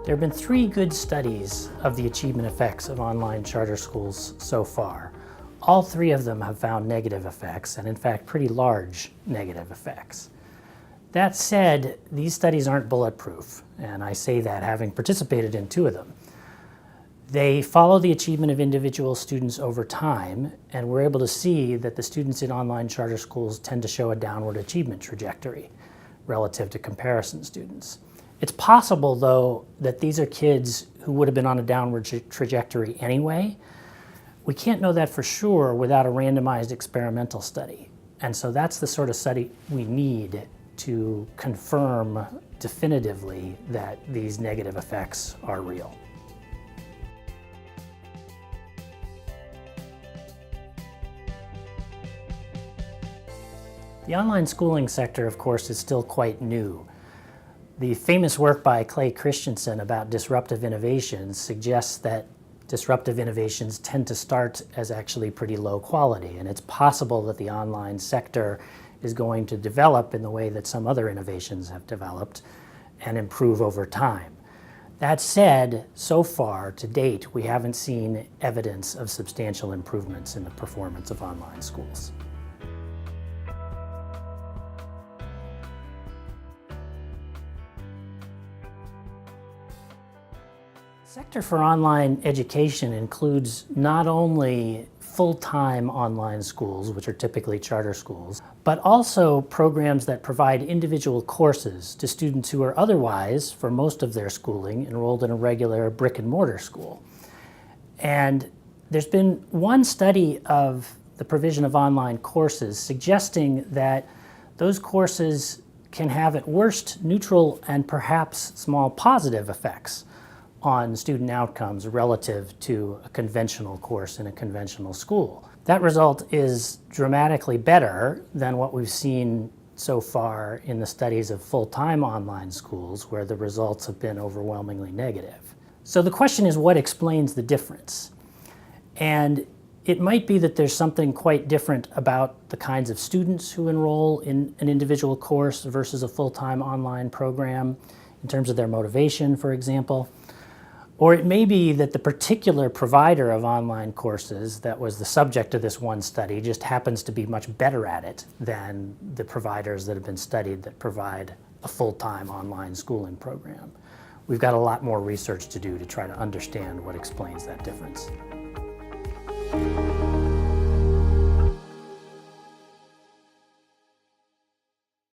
There have been 3 good studies of the achievement effects of online charter schools so far. All 3 of them have found negative effects, and in fact pretty large negative effects. That said, these studies aren't bulletproof, and I say that having participated in 2 of them. They follow the achievement of individual students over time, and we're able to see that the students in online charter schools tend to show a downward achievement trajectory relative to comparison students. It's possible, though, that these are kids who would have been on a downward trajectory anyway. We can't know that for sure without a randomized experimental study. And so that's the sort of study we need to confirm definitively that these negative effects are real. The online schooling sector, of course, is still quite new. The famous work by Clay Christensen about disruptive innovations suggests that disruptive innovations tend to start as actually pretty low quality, and it's possible that the online sector is going to develop in the way that some other innovations have developed and improve over time. That said, so far, to date, we haven't seen evidence of substantial improvements in the performance of online schools. The sector for online education includes not only full-time online schools, which are typically charter schools, but also programs that provide individual courses to students who are otherwise, for most of their schooling, enrolled in a regular brick-and-mortar school. And there's been one study of the provision of online courses suggesting that those courses can have at worst neutral and perhaps small positive effects on student outcomes relative to a conventional course in a conventional school. That result is dramatically better than what we've seen so far in the studies of full-time online schools, where the results have been overwhelmingly negative. So the question is, what explains the difference? And it might be that there's something quite different about the kinds of students who enroll in an individual course versus a full-time online program, in terms of their motivation, for example. Or it may be that the particular provider of online courses that was the subject of this one study just happens to be much better at it than the providers that have been studied that provide a full-time online schooling program. We've got a lot more research to do to try to understand what explains that difference.